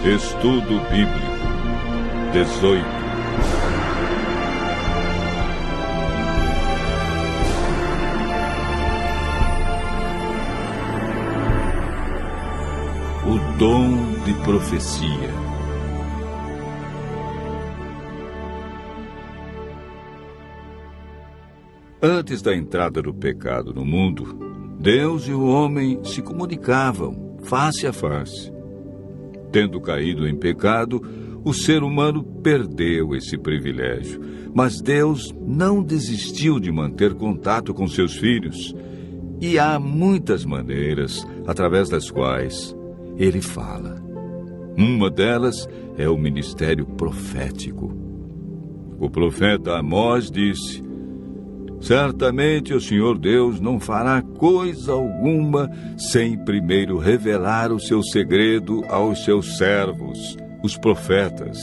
Estudo Bíblico 18. O dom de profecia. Antes da entrada do pecado no mundo, Deus e o homem se comunicavam face a face. Tendo caído em pecado, o ser humano perdeu esse privilégio. Mas Deus não desistiu de manter contato com seus filhos. E há muitas maneiras através das quais Ele fala. Uma delas é o ministério profético. O profeta Amós disse: certamente o Senhor Deus não fará coisa alguma sem primeiro revelar o seu segredo aos seus servos, os profetas.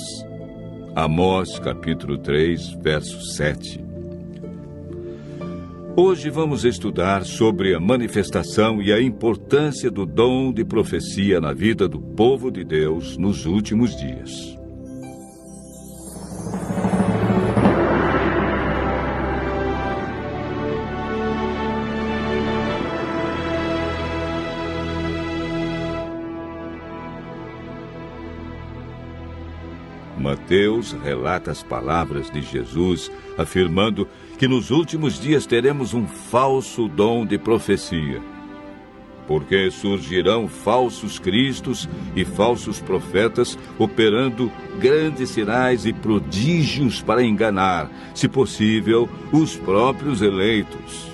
Amós, capítulo 3, verso 7. Hoje vamos estudar sobre a manifestação e a importância do dom de profecia na vida do povo de Deus nos últimos dias. Mateus relata as palavras de Jesus, afirmando que nos últimos dias teremos um falso dom de profecia. Porque surgirão falsos cristos e falsos profetas, operando grandes sinais e prodígios para enganar, se possível, os próprios eleitos.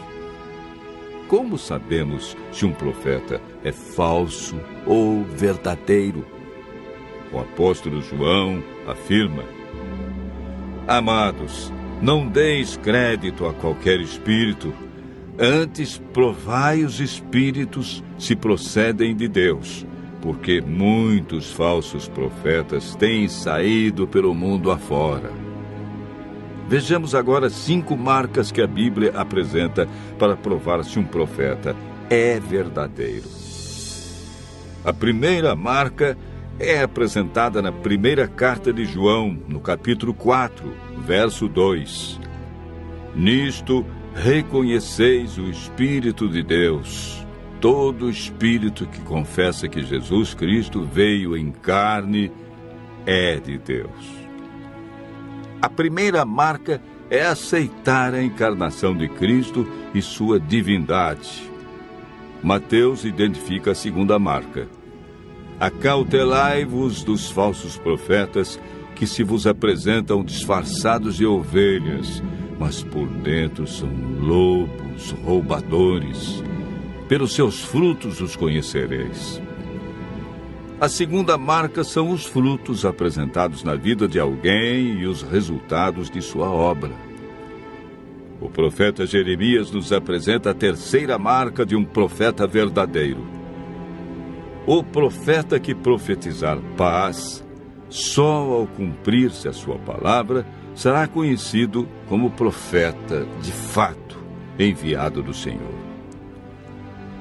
Como sabemos se um profeta é falso ou verdadeiro? O apóstolo João afirma: amados, não deis crédito a qualquer espírito, antes provai os espíritos se procedem de Deus, porque muitos falsos profetas têm saído pelo mundo afora. Vejamos agora 5 marcas que a Bíblia apresenta para provar se um profeta é verdadeiro. A primeira marca é apresentada na primeira carta de João, no capítulo 4, verso 2. Nisto reconheceis o Espírito de Deus. Todo espírito que confessa que Jesus Cristo veio em carne é de Deus. A primeira marca é aceitar a encarnação de Cristo e sua divindade. Mateus identifica a segunda marca. Acautelai-vos dos falsos profetas que se vos apresentam disfarçados de ovelhas, mas por dentro são lobos roubadores. Pelos seus frutos os conhecereis. A segunda marca são os frutos apresentados na vida de alguém e os resultados de sua obra. O profeta Jeremias nos apresenta a terceira marca de um profeta verdadeiro. O profeta que profetizar paz, só ao cumprir-se a sua palavra, será conhecido como profeta de fato, enviado do Senhor.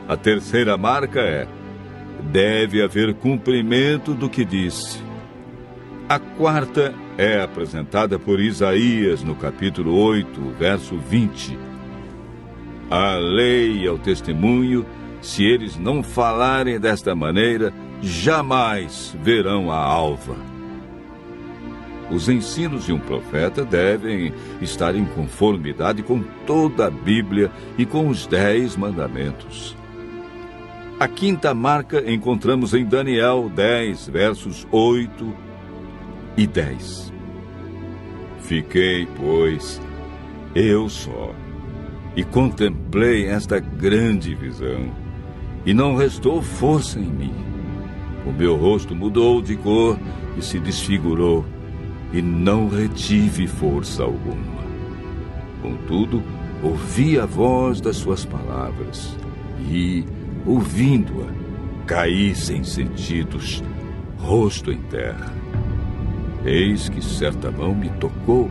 A terceira marca é: deve haver cumprimento do que disse. A quarta é apresentada por Isaías no capítulo 8, verso 20. A lei e ao testemunho, se eles não falarem desta maneira, jamais verão a alva. Os ensinos de um profeta devem estar em conformidade com toda a Bíblia e com os 10 mandamentos. A quinta marca encontramos em Daniel 10, versos 8 e 10. Fiquei, pois, eu só, e contemplei esta grande visão. E não restou força em mim. O meu rosto mudou de cor e se desfigurou, e não retive força alguma. Contudo, ouvi a voz das suas palavras, e, ouvindo-a, caí sem sentidos, rosto em terra. Eis que certa mão me tocou,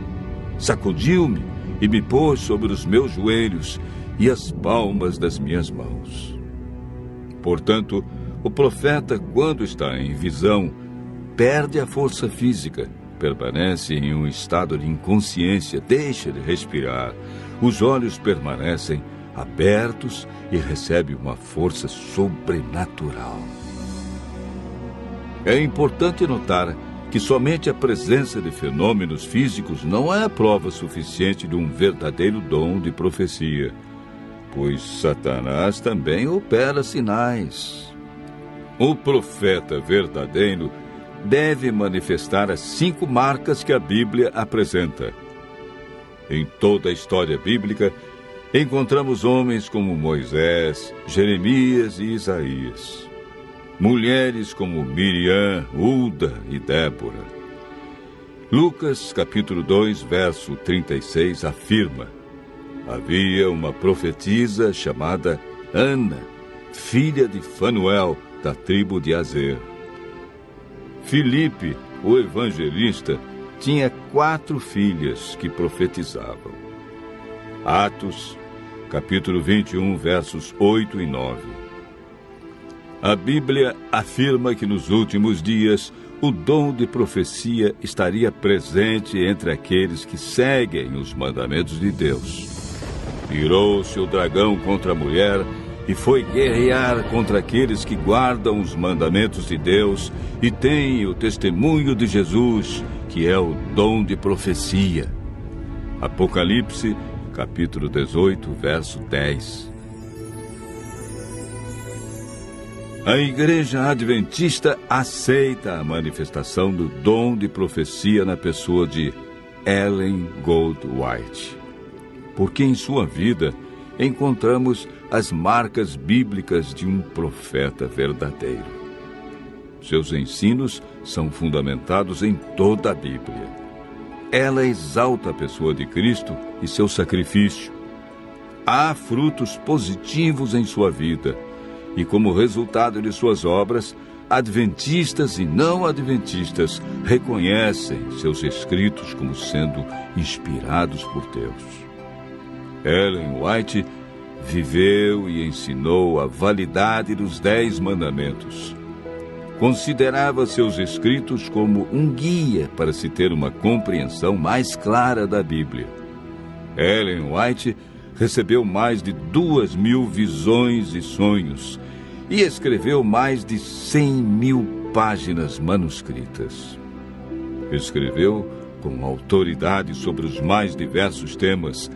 sacudiu-me e me pôs sobre os meus joelhos e as palmas das minhas mãos. Portanto, o profeta, quando está em visão, perde a força física, permanece em um estado de inconsciência, deixa de respirar, os olhos permanecem abertos e recebe uma força sobrenatural. É importante notar que somente a presença de fenômenos físicos não é prova suficiente de um verdadeiro dom de profecia, pois Satanás também opera sinais. O profeta verdadeiro deve manifestar as 5 marcas que a Bíblia apresenta. Em toda a história bíblica, encontramos homens como Moisés, Jeremias e Isaías. Mulheres como Miriam, Hulda e Débora. Lucas, capítulo 2, verso 36, afirma: havia uma profetisa chamada Ana, filha de Fanuel, da tribo de Azer. Filipe, o evangelista, tinha 4 filhas que profetizavam. Atos, capítulo 21, versos 8 e 9. A Bíblia afirma que nos últimos dias o dom de profecia estaria presente entre aqueles que seguem os mandamentos de Deus. Virou-se o dragão contra a mulher e foi guerrear contra aqueles que guardam os mandamentos de Deus e têm o testemunho de Jesus, que é o dom de profecia. Apocalipse, capítulo 18, verso 10. A Igreja Adventista aceita a manifestação do dom de profecia na pessoa de Ellen Goldwhite, porque em sua vida encontramos as marcas bíblicas de um profeta verdadeiro. Seus ensinos são fundamentados em toda a Bíblia. Ela exalta a pessoa de Cristo e seu sacrifício. Há frutos positivos em sua vida, e como resultado de suas obras, adventistas e não adventistas reconhecem seus escritos como sendo inspirados por Deus. Ellen White viveu e ensinou a validade dos 10 mandamentos. Considerava seus escritos como um guia para se ter uma compreensão mais clara da Bíblia. Ellen White recebeu mais de 2.000 visões e sonhos e escreveu mais de 100.000 páginas manuscritas. Escreveu com autoridade sobre os mais diversos temas: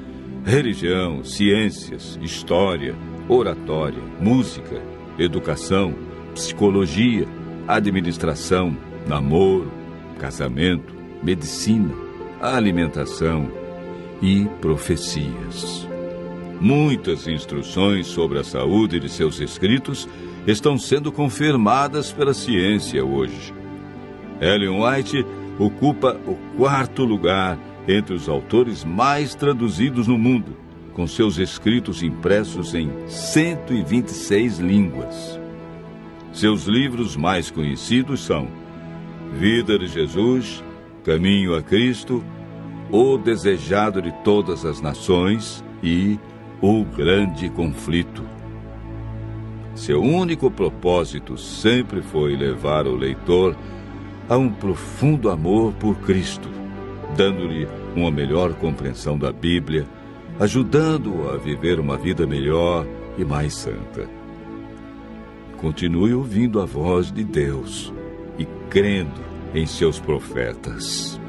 religião, ciências, história, oratória, música, educação, psicologia, administração, namoro, casamento, medicina, alimentação e profecias. Muitas instruções sobre a saúde de seus escritos estão sendo confirmadas pela ciência hoje. Ellen White ocupa o 4º lugar entre os autores mais traduzidos no mundo, com seus escritos impressos em 126 línguas. Seus livros mais conhecidos são Vida de Jesus, Caminho a Cristo, O Desejado de Todas as Nações e O Grande Conflito. Seu único propósito sempre foi levar o leitor a um profundo amor por Cristo, dando-lhe uma melhor compreensão da Bíblia, ajudando-o a viver uma vida melhor e mais santa. Continue ouvindo a voz de Deus e crendo em seus profetas.